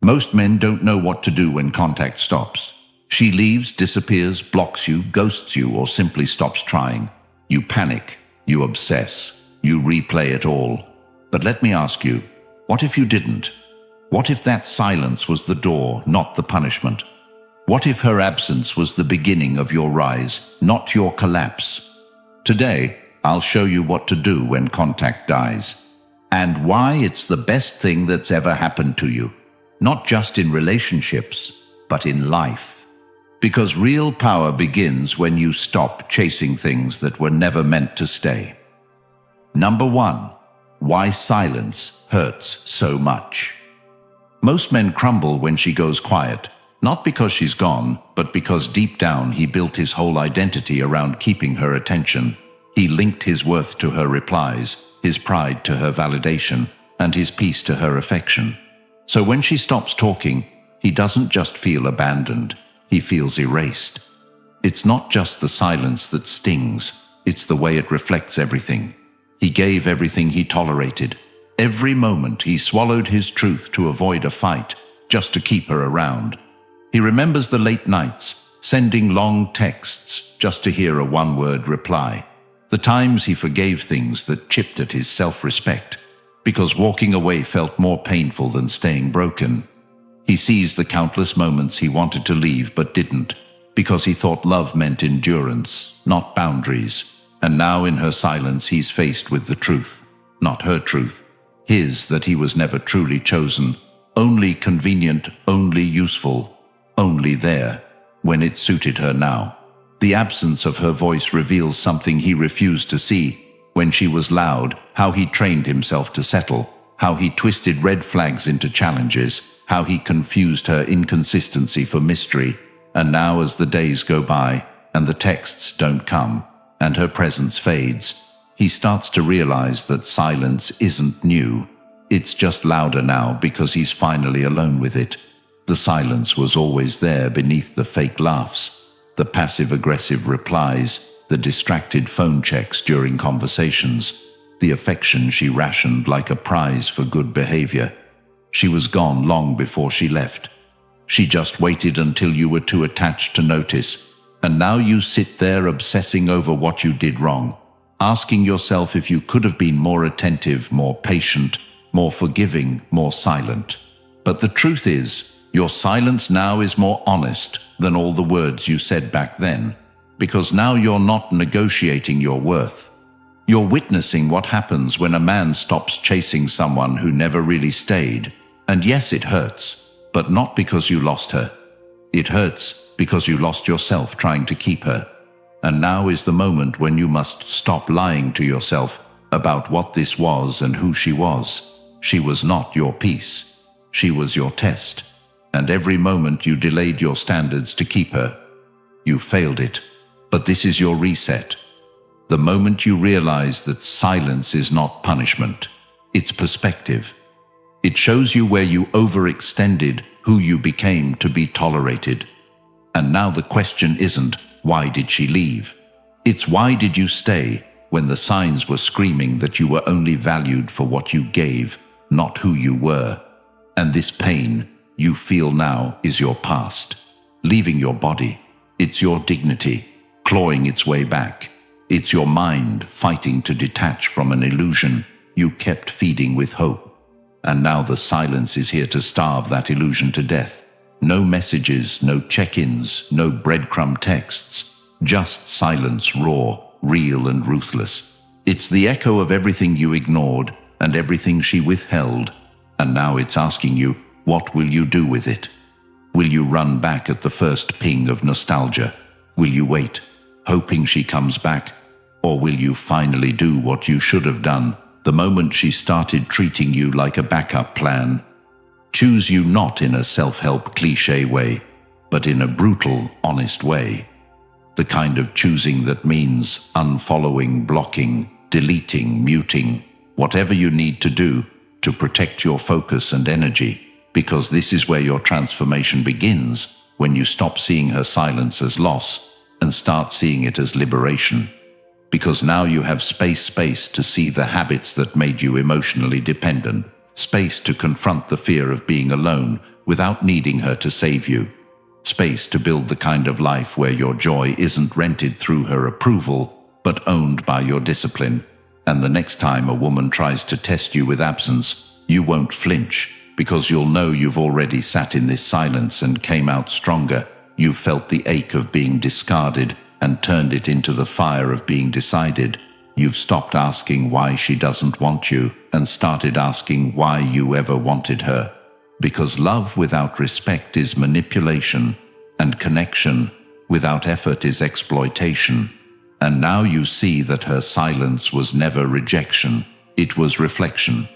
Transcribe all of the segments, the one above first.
Most men don't know what to do when contact stops. She leaves, disappears, blocks you, ghosts you, or simply stops trying. You panic, you obsess, you replay it all. But let me ask you, what if you didn't? What if that silence was the door, not the punishment? What if her absence was the beginning of your rise, not your collapse? Today, I'll show you what to do when contact dies, and why it's the best thing that's ever happened to you. Not just in relationships, but in life. Because real power begins when you stop chasing things that were never meant to stay. Number 1. Why silence hurts so much. Most men crumble when she goes quiet, not because she's gone, but because deep down he built his whole identity around keeping her attention. He linked his worth to her replies, his pride to her validation, and his peace to her affection. So when she stops talking, he doesn't just feel abandoned, he feels erased. It's not just the silence that stings, it's the way it reflects everything. He gave everything he tolerated. Every moment he swallowed his truth to avoid a fight, just to keep her around. He remembers the late nights, sending long texts just to hear a one-word reply. The times he forgave things that chipped at his self-respect, because walking away felt more painful than staying broken. He sees the countless moments he wanted to leave but didn't, because he thought love meant endurance, not boundaries. And now in her silence he's faced with the truth, not her truth, his that he was never truly chosen, only convenient, only useful, only there, when it suited her now. The absence of her voice reveals something he refused to see. When she was loud, how he trained himself to settle, how he twisted red flags into challenges, how he confused her inconsistency for mystery. And now as the days go by, and the texts don't come, and her presence fades, he starts to realize that silence isn't new. It's just louder now because he's finally alone with it. The silence was always there beneath the fake laughs, the passive-aggressive replies, the distracted phone checks during conversations, the affection she rationed like a prize for good behavior. She was gone long before she left. She just waited until you were too attached to notice, and now you sit there obsessing over what you did wrong, asking yourself if you could have been more attentive, more patient, more forgiving, more silent. But the truth is, your silence now is more honest than all the words you said back then, because now you're not negotiating your worth. You're witnessing what happens when a man stops chasing someone who never really stayed. And yes, it hurts, but not because you lost her. It hurts because you lost yourself trying to keep her. And now is the moment when you must stop lying to yourself about what this was and who she was. She was not your peace. She was your test. And every moment you delayed your standards to keep her. You failed it. But this is your reset. The moment you realize that silence is not punishment, it's perspective. It shows you where you overextended, who you became to be tolerated. And now the question isn't, why did she leave? It's why did you stay when the signs were screaming that you were only valued for what you gave, not who you were. And this pain you feel now is your past, leaving your body. It's your dignity, clawing its way back. It's your mind fighting to detach from an illusion you kept feeding with hope. And now the silence is here to starve that illusion to death. No messages, no check-ins, no breadcrumb texts. Just silence, raw, real and ruthless. It's the echo of everything you ignored and everything she withheld. And now it's asking you, what will you do with it? Will you run back at the first ping of nostalgia? Will you wait, hoping she comes back? Or will you finally do what you should have done the moment she started treating you like a backup plan? Choose you not in a self-help cliché way, but in a brutal, honest way. The kind of choosing that means unfollowing, blocking, deleting, muting, whatever you need to do to protect your focus and energy. Because this is where your transformation begins, when you stop seeing her silence as loss and start seeing it as liberation. Because now you have space to see the habits that made you emotionally dependent, space to confront the fear of being alone without needing her to save you. Space to build the kind of life where your joy isn't rented through her approval, but owned by your discipline. And the next time a woman tries to test you with absence, you won't flinch, because you'll know you've already sat in this silence and came out stronger. You've felt the ache of being discarded and turned it into the fire of being decided. You've stopped asking why she doesn't want you and started asking why you ever wanted her. Because love without respect is manipulation, and connection without effort is exploitation. And now you see that her silence was never rejection, it was reflection.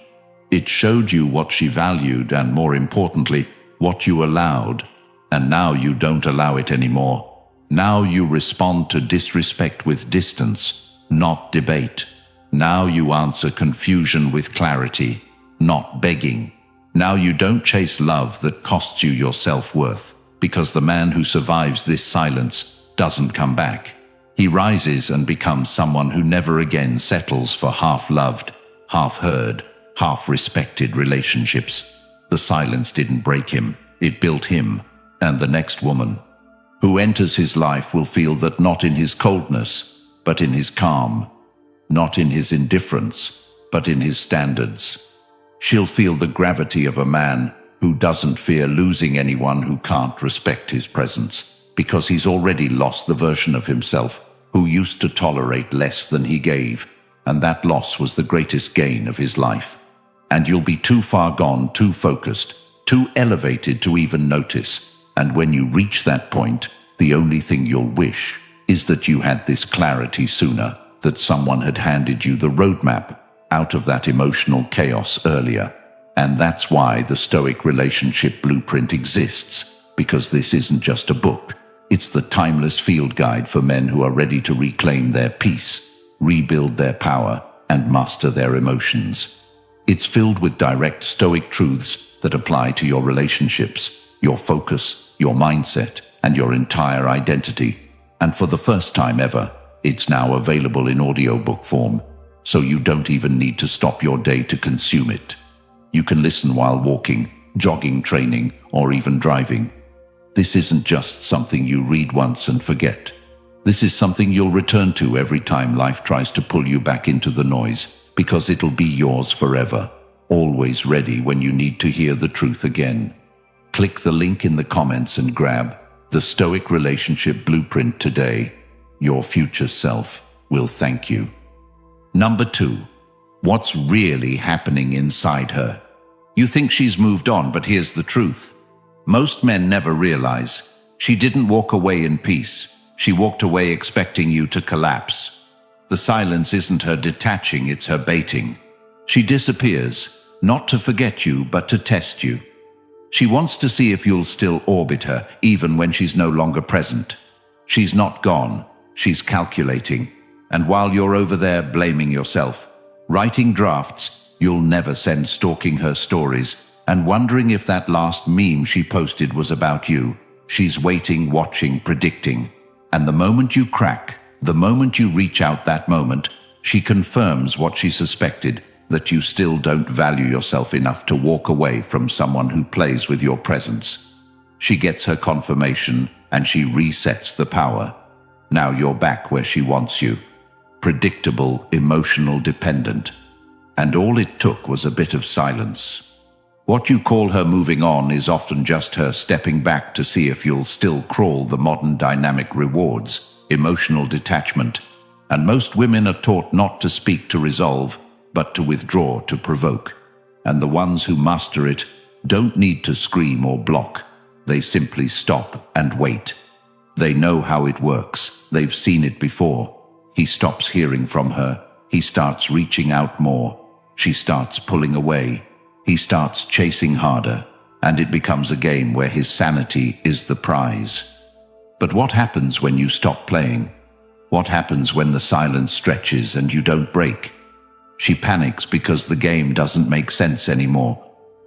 It showed you what she valued and, more importantly, what you allowed. And now you don't allow it anymore. Now you respond to disrespect with distance, not debate. Now you answer confusion with clarity, not begging. Now you don't chase love that costs you your self-worth, because the man who survives this silence doesn't come back. He rises and becomes someone who never again settles for half-loved, half-heard, half-respected relationships. The silence didn't break him, it built him. And the next woman who enters his life will feel that not in his coldness, but in his calm, not in his indifference, but in his standards. She'll feel the gravity of a man who doesn't fear losing anyone who can't respect his presence, because he's already lost the version of himself who used to tolerate less than he gave, and that loss was the greatest gain of his life. And you'll be too far gone, too focused, too elevated to even notice. And when you reach that point, the only thing you'll wish is that you had this clarity sooner, that someone had handed you the roadmap out of that emotional chaos earlier. And that's why the Stoic relationship blueprint exists, because this isn't just a book. It's the timeless field guide for men who are ready to reclaim their peace, rebuild their power, and master their emotions. It's filled with direct Stoic truths that apply to your relationships, your focus, your mindset, and your entire identity. And for the first time ever, it's now available in audiobook form, so you don't even need to stop your day to consume it. You can listen while walking, jogging, training, or even driving. This isn't just something you read once and forget. This is something you'll return to every time life tries to pull you back into the noise, because it'll be yours forever, always ready when you need to hear the truth again. Click the link in the comments and grab the Stoic Relationship Blueprint today. Your future self will thank you. Number 2. What's really happening inside her? You think she's moved on, but here's the truth. Most men never realize she didn't walk away in peace. She walked away expecting you to collapse. The silence isn't her detaching, it's her baiting. She disappears, not to forget you, but to test you. She wants to see if you'll still orbit her, even when she's no longer present. She's not gone, she's calculating. And while you're over there blaming yourself, writing drafts you'll never send, stalking her stories, and wondering if that last meme she posted was about you, she's waiting, watching, predicting. And the moment you crack, the moment you reach out, that moment, she confirms what she suspected, that you still don't value yourself enough to walk away from someone who plays with your presence. She gets her confirmation and she resets the power. Now you're back where she wants you. Predictable, emotional, dependent. And all it took was a bit of silence. What you call her moving on is often just her stepping back to see if you'll still crawl. The modern dynamic rewards emotional detachment, and most women are taught not to speak to resolve, but to withdraw to provoke. And the ones who master it don't need to scream or block. They simply stop and wait. They know how it works. They've seen it before. He stops hearing from her. He starts reaching out more. She starts pulling away. He starts chasing harder. And it becomes a game where his sanity is the prize. But what happens when you stop playing? What happens when the silence stretches and you don't break? She panics because the game doesn't make sense anymore.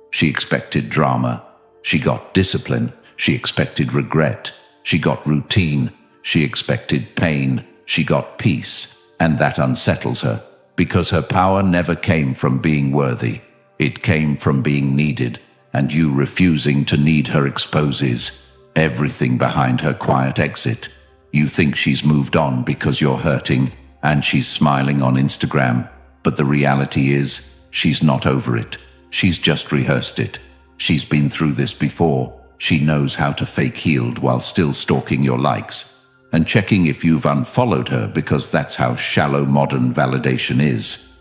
She expected drama. She got discipline. She expected regret. She got routine. She expected pain. She got peace. And that unsettles her, because her power never came from being worthy. It came from being needed. and you refusing to need her exposes everything behind her quiet exit. You think she's moved on because you're hurting, and she's smiling on Instagram, but the reality is, she's not over it. She's just rehearsed it. She's been through this before. She knows how to fake healed while still stalking your likes and checking if you've unfollowed her, because that's how shallow modern validation is.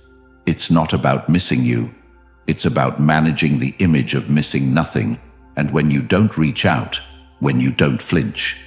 It's not about missing you. It's about managing the image of missing nothing. And when you don't reach out, when you don't flinch,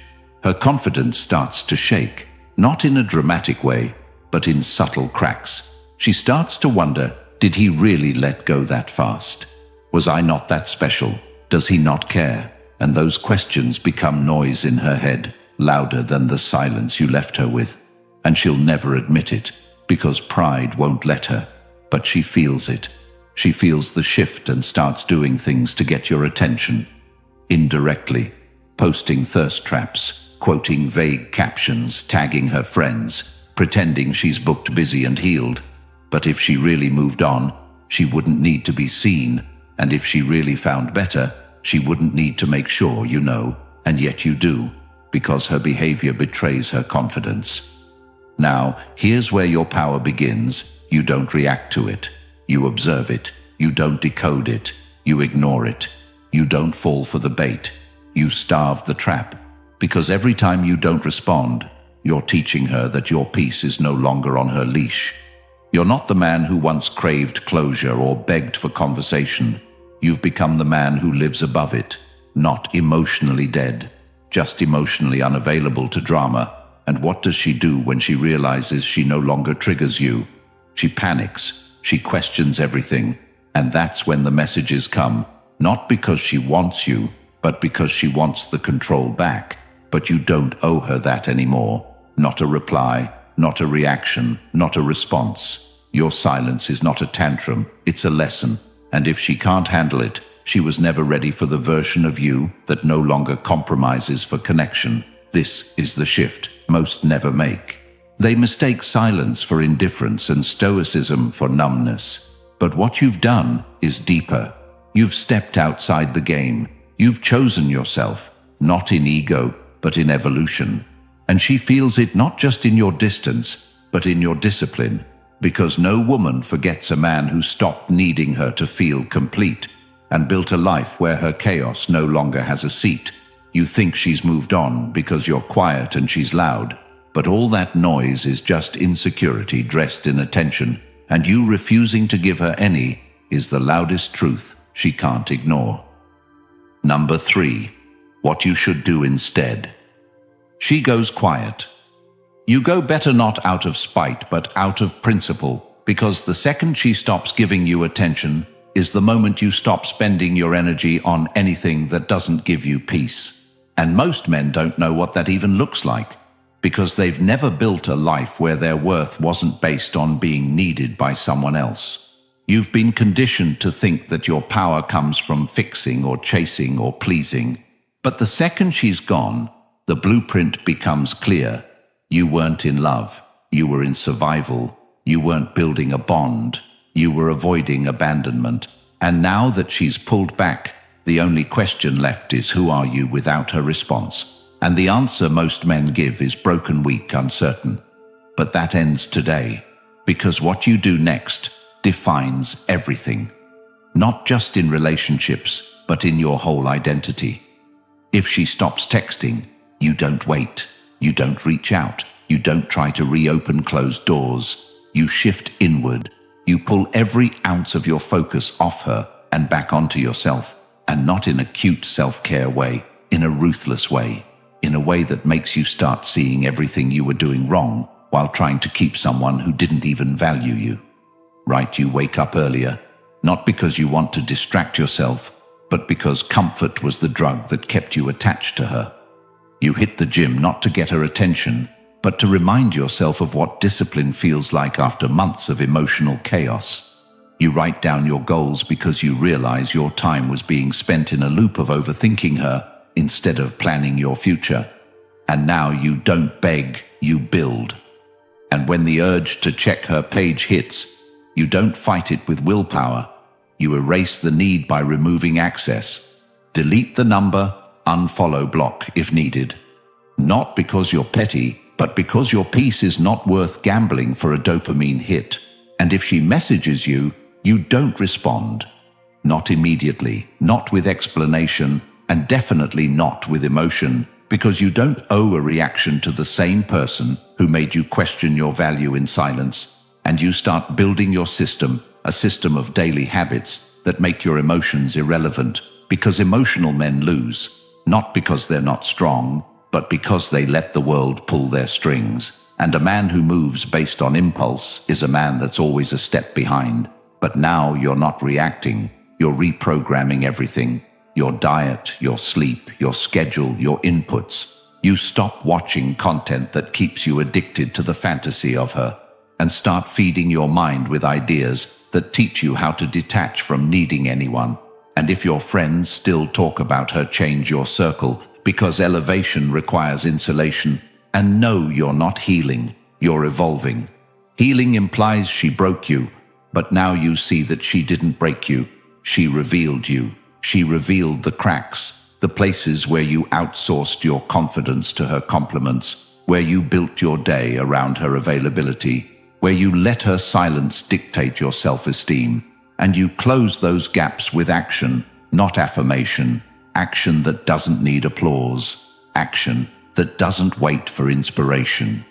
her confidence starts to shake, not in a dramatic way, but in subtle cracks. She starts to wonder, did he really let go that fast? Was I not that special? Does he not care? And those questions become noise in her head, louder than the silence you left her with. And she'll never admit it, because pride won't let her. But she feels it. She feels the shift and starts doing things to get your attention. Indirectly, posting thirst traps, quoting vague captions, tagging her friends, pretending she's booked, busy and healed. But if she really moved on, she wouldn't need to be seen. And if she really found better, she wouldn't need to make sure you know, and yet you do, because her behavior betrays her confidence. Now, here's where your power begins. You don't react to it. You observe it. You don't decode it. You ignore it. You don't fall for the bait. You starve the trap. Because every time you don't respond, you're teaching her that your peace is no longer on her leash. You're not the man who once craved closure or begged for conversation. You've become the man who lives above it, not emotionally dead, just emotionally unavailable to drama. And what does she do when she realizes she no longer triggers you? She panics, she questions everything, and that's when the messages come, not because she wants you, but because she wants the control back. But you don't owe her that anymore. Not a reply, not a reaction, not a response. Your silence is not a tantrum, it's a lesson. And if she can't handle it, she was never ready for the version of you that no longer compromises for connection. This is the shift most never make. They mistake silence for indifference and stoicism for numbness. But what you've done is deeper. You've stepped outside the game. You've chosen yourself, not in ego, but in evolution. And she feels it not just in your distance, but in your discipline. Because no woman forgets a man who stopped needing her to feel complete and built a life where her chaos no longer has a seat. You think she's moved on because you're quiet and she's loud, but all that noise is just insecurity dressed in attention, and you refusing to give her any is the loudest truth she can't ignore. Number 3. What you should do instead. She goes quiet. You go better not out of spite, but out of principle, because the second she stops giving you attention is the moment you stop spending your energy on anything that doesn't give you peace. And most men don't know what that even looks like, because they've never built a life where their worth wasn't based on being needed by someone else. You've been conditioned to think that your power comes from fixing or chasing or pleasing. But the second she's gone, the blueprint becomes clear. You weren't in love. You were in survival. You weren't building a bond. You were avoiding abandonment. And now that she's pulled back, the only question left is, who are you without her response? And the answer most men give is broken, weak, uncertain. But that ends today, because what you do next defines everything. Not just in relationships, but in your whole identity. If she stops texting, you don't wait. You don't reach out. You don't try to reopen closed doors. You shift inward. You pull every ounce of your focus off her and back onto yourself. And not in a cute self-care way, in a ruthless way, in a way that makes you start seeing everything you were doing wrong while trying to keep someone who didn't even value you. Right, you wake up earlier, not because you want to distract yourself, but because comfort was the drug that kept you attached to her. You hit the gym not to get her attention, but to remind yourself of what discipline feels like after months of emotional chaos. You write down your goals because you realize your time was being spent in a loop of overthinking her instead of planning your future. And now you don't beg, you build. And when the urge to check her page hits, you don't fight it with willpower. You erase the need by removing access. Delete the number, unfollow, block if needed. Not because you're petty, but because your peace is not worth gambling for a dopamine hit. And if she messages you, you don't respond. Not immediately, not with explanation, and definitely not with emotion, because you don't owe a reaction to the same person who made you question your value in silence. And you start building your system, a system of daily habits that make your emotions irrelevant, because emotional men lose, not because they're not strong, but because they let the world pull their strings. And a man who moves based on impulse is a man that's always a step behind. But now you're not reacting, you're reprogramming everything. Your diet, your sleep, your schedule, your inputs. You stop watching content that keeps you addicted to the fantasy of her, and start feeding your mind with ideas that teach you how to detach from needing anyone. And if your friends still talk about her, change your circle, because elevation requires insulation. And no, you're not healing, you're evolving. Healing implies she broke you, but now you see that she didn't break you. She revealed you. She revealed the cracks, the places where you outsourced your confidence to her compliments, where you built your day around her availability, where you let her silence dictate your self-esteem, and you close those gaps with action, not affirmation, action that doesn't need applause, action that doesn't wait for inspiration,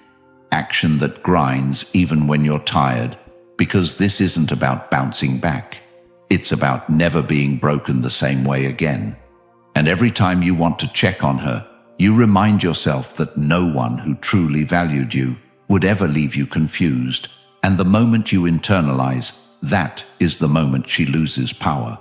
action that grinds even when you're tired, because this isn't about bouncing back. It's about never being broken the same way again. And every time you want to check on her, you remind yourself that no one who truly valued you would ever leave you confused. And the moment you internalize, that is the moment she loses power.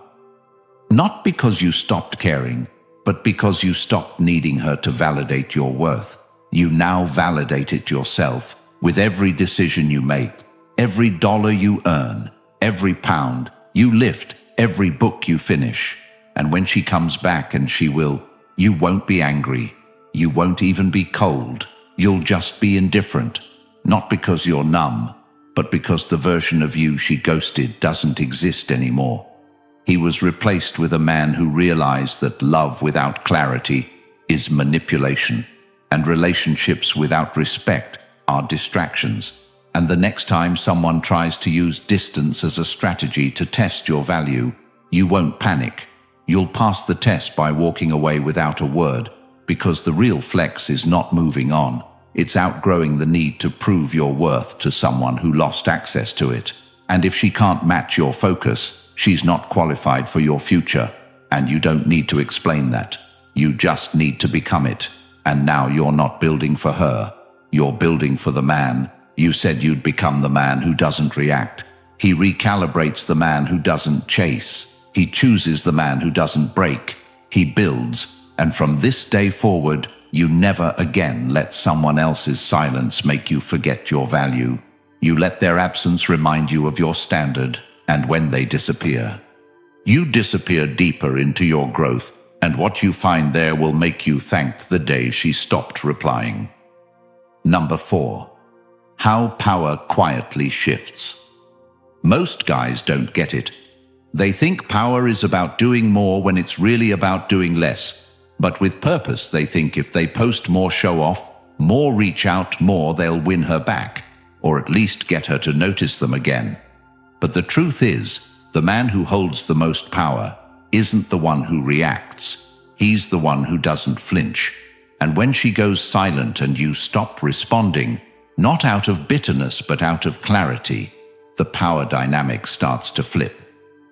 Not because you stopped caring, but because you stopped needing her to validate your worth. You now validate it yourself with every decision you make, every dollar you earn, every pound you lift, every book you finish. And when she comes back, and she will, you won't be angry. You won't even be cold. You'll just be indifferent. Not because you're numb, but because the version of you she ghosted doesn't exist anymore. He was replaced with a man who realized that love without clarity is manipulation, and relationships without respect are distractions. And the next time someone tries to use distance as a strategy to test your value, you won't panic. You'll pass the test by walking away without a word, because the real flex is not moving on. It's outgrowing the need to prove your worth to someone who lost access to it. And if she can't match your focus, she's not qualified for your future. And you don't need to explain that. You just need to become it. And now you're not building for her. You're building for the man. You said you'd become the man who doesn't react. He recalibrates the man who doesn't chase. He chooses the man who doesn't break. He builds. And from this day forward, you never again let someone else's silence make you forget your value. You let their absence remind you of your standard. And when they disappear, you disappear deeper into your growth. And what you find there will make you thank the day she stopped replying. Number 4. How power quietly shifts. Most guys don't get it. They think power is about doing more when it's really about doing less. But with purpose, they think if they post more, show off, more, reach out more, they'll win her back, or at least get her to notice them again. But the truth is, the man who holds the most power isn't the one who reacts. He's the one who doesn't flinch. And when she goes silent and you stop responding, not out of bitterness but out of clarity, the power dynamic starts to flip.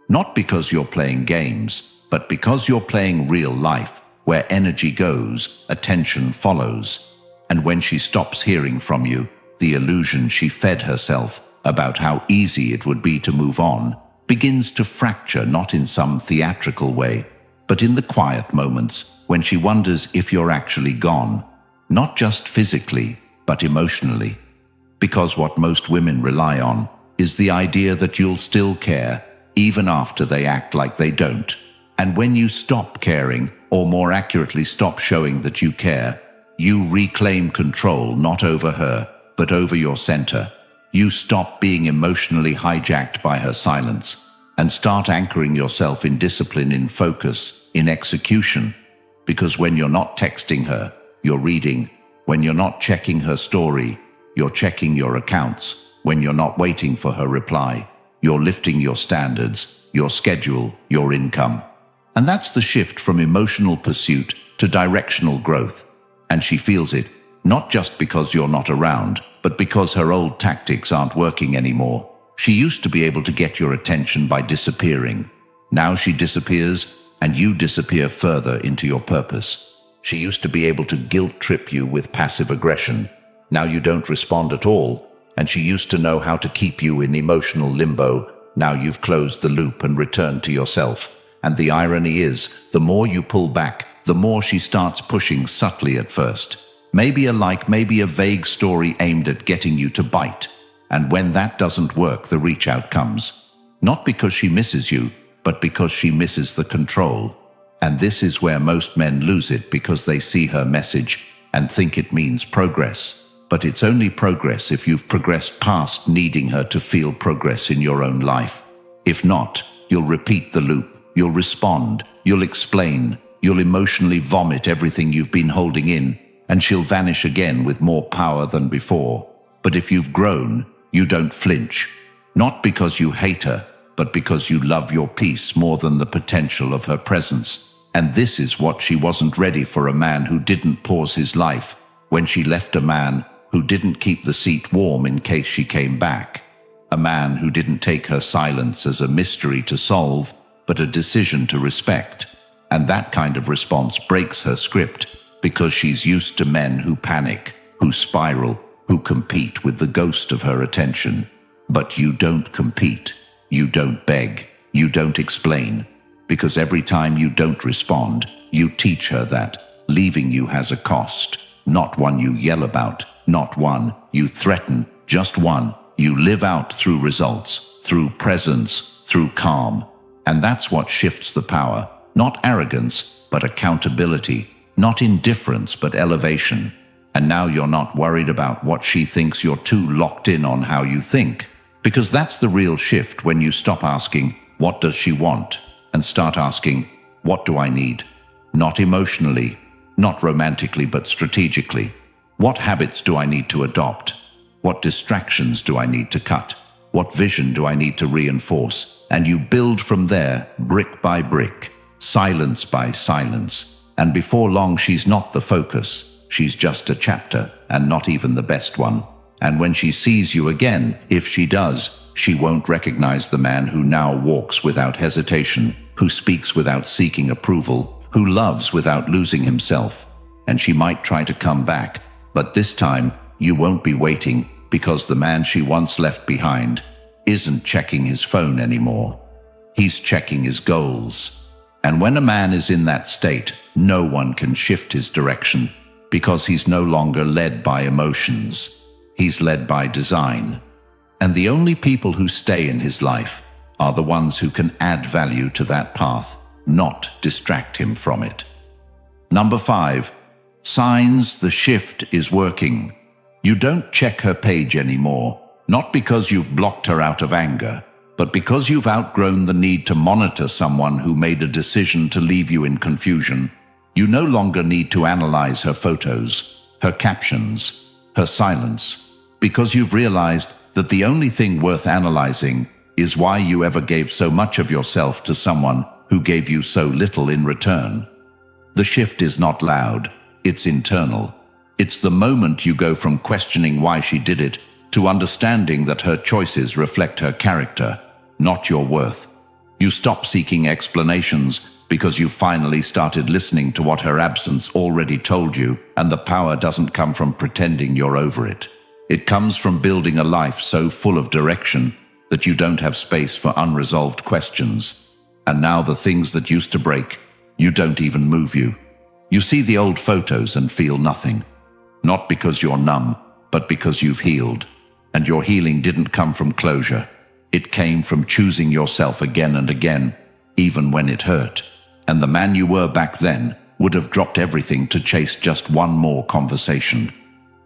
Not because you're playing games, but because you're playing real life. Where energy goes, attention follows. And when she stops hearing from you, the illusion she fed herself about how easy it would be to move on begins to fracture, not in some theatrical way, but in the quiet moments when she wonders if you're actually gone, not just physically, but emotionally. Because what most women rely on is the idea that you'll still care, even after they act like they don't. And when you stop caring, or more accurately stop showing that you care, you reclaim control not over her, but over your center. You stop being emotionally hijacked by her silence. and start anchoring yourself in discipline, in focus, in execution. Because when you're not texting her, you're reading. When you're not checking her story, you're checking your accounts. When you're not waiting for her reply, you're lifting your standards, your schedule, your income. And that's the shift from emotional pursuit to directional growth. And she feels it, not just because you're not around, but because her old tactics aren't working anymore. She used to be able to get your attention by disappearing. Now she disappears, and you disappear further into your purpose. She used to be able to guilt trip you with passive aggression. Now you don't respond at all. And she used to know how to keep you in emotional limbo. Now you've closed the loop and returned to yourself. And the irony is, the more you pull back, the more she starts pushing subtly at first. Maybe a vague story aimed at getting you to bite. And when that doesn't work, the reach out comes. Not because she misses you, but because she misses the control. And this is where most men lose it, because they see her message and think it means progress. But it's only progress if you've progressed past needing her to feel progress in your own life. If not, you'll repeat the loop, you'll respond, you'll explain, you'll emotionally vomit everything you've been holding in, and she'll vanish again with more power than before. But if you've grown, you don't flinch. Not because you hate her, but because you love your peace more than the potential of her presence. And this is what she wasn't ready for: a man who didn't pause his life when she left, a man who didn't keep the seat warm in case she came back, a man who didn't take her silence as a mystery to solve, but a decision to respect. And that kind of response breaks her script, because she's used to men who panic, who spiral, who compete with the ghost of her attention. But you don't compete, you don't beg, you don't explain, because every time you don't respond, you teach her that leaving you has a cost, not one you yell about, not one you threaten, just one you live out through results, through presence, through calm. And that's what shifts the power, not arrogance, but accountability, not indifference, but elevation. And now you're not worried about what she thinks. You're too locked in on how you think. Because that's the real shift, when you stop asking, what does she want? And start asking, what do I need? Not emotionally, not romantically, but strategically. What habits do I need to adopt? What distractions do I need to cut? What vision do I need to reinforce? And you build from there, brick by brick, silence by silence. And before long, she's not the focus. She's just a chapter, and not even the best one. And when she sees you again, if she does, she won't recognize the man who now walks without hesitation, who speaks without seeking approval, who loves without losing himself. And she might try to come back, but this time you won't be waiting, because the man she once left behind isn't checking his phone anymore. He's checking his goals. And when a man is in that state, no one can shift his direction, because he's no longer led by emotions. He's led by design. And the only people who stay in his life are the ones who can add value to that path, not distract him from it. Number 5. Signs the shift is working. You don't check her page anymore, not because you've blocked her out of anger, but because you've outgrown the need to monitor someone who made a decision to leave you in confusion. You no longer need to analyze her photos, her captions, her silence, because you've realized that the only thing worth analyzing is why you ever gave so much of yourself to someone who gave you so little in return. The shift is not loud, it's internal. It's the moment you go from questioning why she did it to understanding that her choices reflect her character, not your worth. You stop seeking explanations because you finally started listening to what her absence already told you, and the power doesn't come from pretending you're over it. It comes from building a life so full of direction that you don't have space for unresolved questions. And now the things that used to break you don't even move you. You see the old photos and feel nothing. Not because you're numb, but because you've healed. And your healing didn't come from closure. It came from choosing yourself again and again, even when it hurt. And the man you were back then would have dropped everything to chase just one more conversation.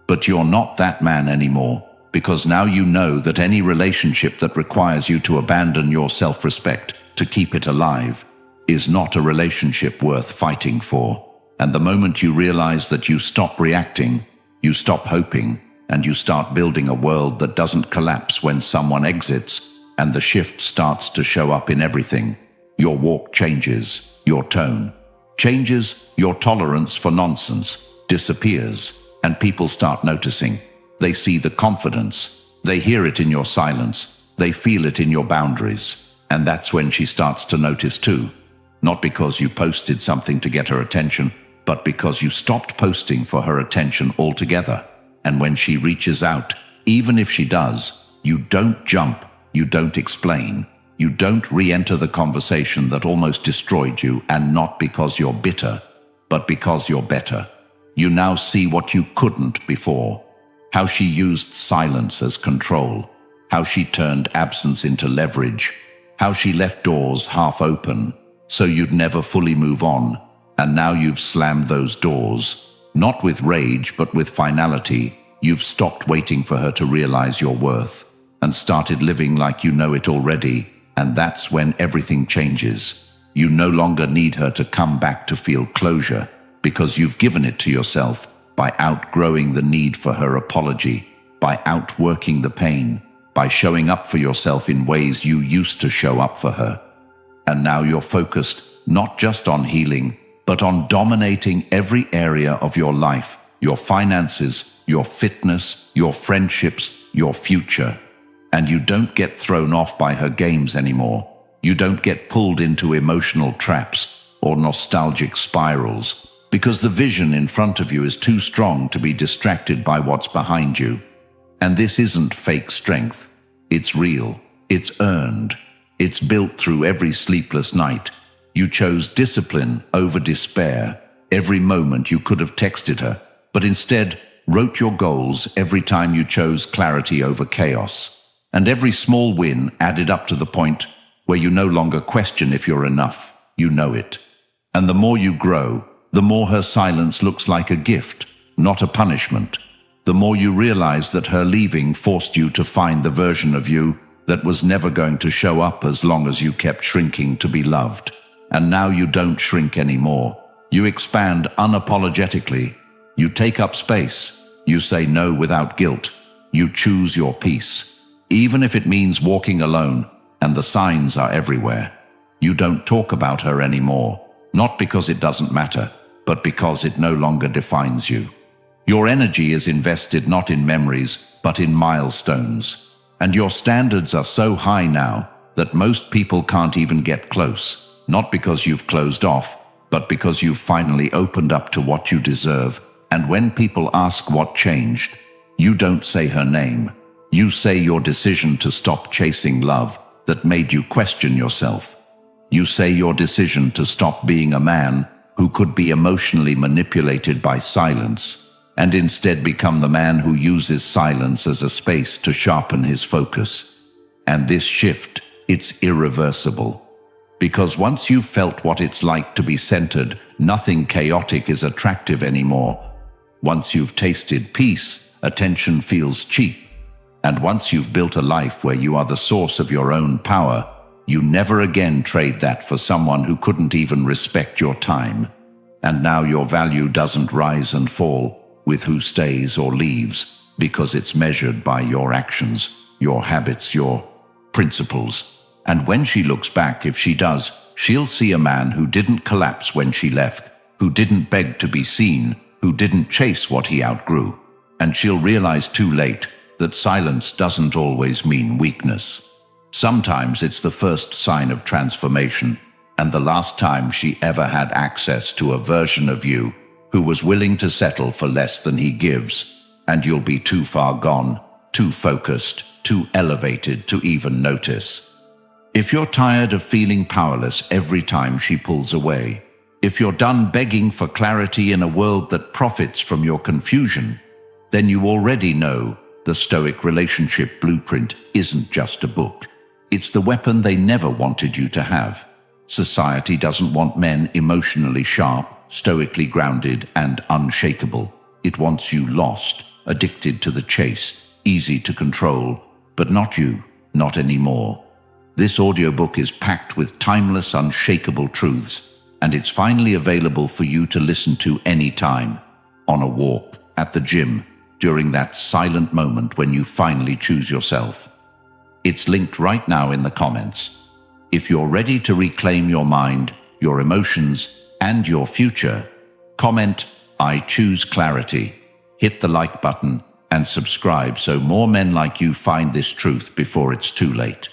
But you're not that man anymore, because now you know that any relationship that requires you to abandon your self-respect to keep it alive is not a relationship worth fighting for. And the moment you realize that, you stop reacting, you stop hoping, and you start building a world that doesn't collapse when someone exits, and the shift starts to show up in everything. Your walk changes, your tone changes, your tolerance for nonsense disappears, and people start noticing. They see the confidence, they hear it in your silence, they feel it in your boundaries. And that's when she starts to notice too. Not because you posted something to get her attention, but because you stopped posting for her attention altogether. And when she reaches out, even if she does, you don't jump, you don't explain, you don't re-enter the conversation that almost destroyed you, and not because you're bitter, but because you're better. You now see what you couldn't before. How she used silence as control, how she turned absence into leverage, how she left doors half open so you'd never fully move on. And now you've slammed those doors, not with rage but with finality. You've stopped waiting for her to realize your worth and started living like you know it already. And that's when everything changes. You no longer need her to come back to feel closure, because you've given it to yourself by outgrowing the need for her apology, by outworking the pain, by showing up for yourself in ways you used to show up for her. And now you're focused not just on healing, but on dominating every area of your life, your finances, your fitness, your friendships, your future. And you don't get thrown off by her games anymore. You don't get pulled into emotional traps or nostalgic spirals, because the vision in front of you is too strong to be distracted by what's behind you. And this isn't fake strength. It's real. It's earned. It's built through every sleepless night. You chose discipline over despair. Every moment you could have texted her, but instead wrote your goals every time you chose clarity over chaos. And every small win added up to the point where you no longer question if you're enough. You know it. And the more you grow, the more her silence looks like a gift, not a punishment. The more you realize that her leaving forced you to find the version of you that was never going to show up as long as you kept shrinking to be loved. And now you don't shrink anymore. You expand unapologetically. You take up space. You say no without guilt. You choose your peace, even if it means walking alone, and the signs are everywhere. You don't talk about her anymore, not because it doesn't matter, but because it no longer defines you. Your energy is invested not in memories, but in milestones. And your standards are so high now that most people can't even get close. Not because you've closed off, but because you've finally opened up to what you deserve. And when people ask what changed, you don't say her name. You say your decision to stop chasing love that made you question yourself. You say your decision to stop being a man who could be emotionally manipulated by silence, and instead become the man who uses silence as a space to sharpen his focus. And this shift, it's irreversible. Because once you've felt what it's like to be centered, nothing chaotic is attractive anymore. Once you've tasted peace, attention feels cheap. And once you've built a life where you are the source of your own power, you never again trade that for someone who couldn't even respect your time. And now your value doesn't rise and fall with who stays or leaves, because it's measured by your actions, your habits, your principles. And when she looks back, if she does, she'll see a man who didn't collapse when she left, who didn't beg to be seen, who didn't chase what he outgrew. And she'll realize too late that silence doesn't always mean weakness. Sometimes it's the first sign of transformation, and the last time she ever had access to a version of you who was willing to settle for less than he gives. And you'll be too far gone, too focused, too elevated to even notice. If you're tired of feeling powerless every time she pulls away, if you're done begging for clarity in a world that profits from your confusion, then you already know the Stoic relationship blueprint isn't just a book. It's the weapon they never wanted you to have. Society doesn't want men emotionally sharp, stoically grounded, and unshakable. It wants you lost, addicted to the chase, easy to control, but not you, not anymore. This audiobook is packed with timeless, unshakable truths, and it's finally available for you to listen to anytime, on a walk, at the gym, during that silent moment when you finally choose yourself. It's linked right now in the comments. If you're ready to reclaim your mind, your emotions, and your future, comment, "I choose clarity." Hit the like button and subscribe so more men like you find this truth before it's too late.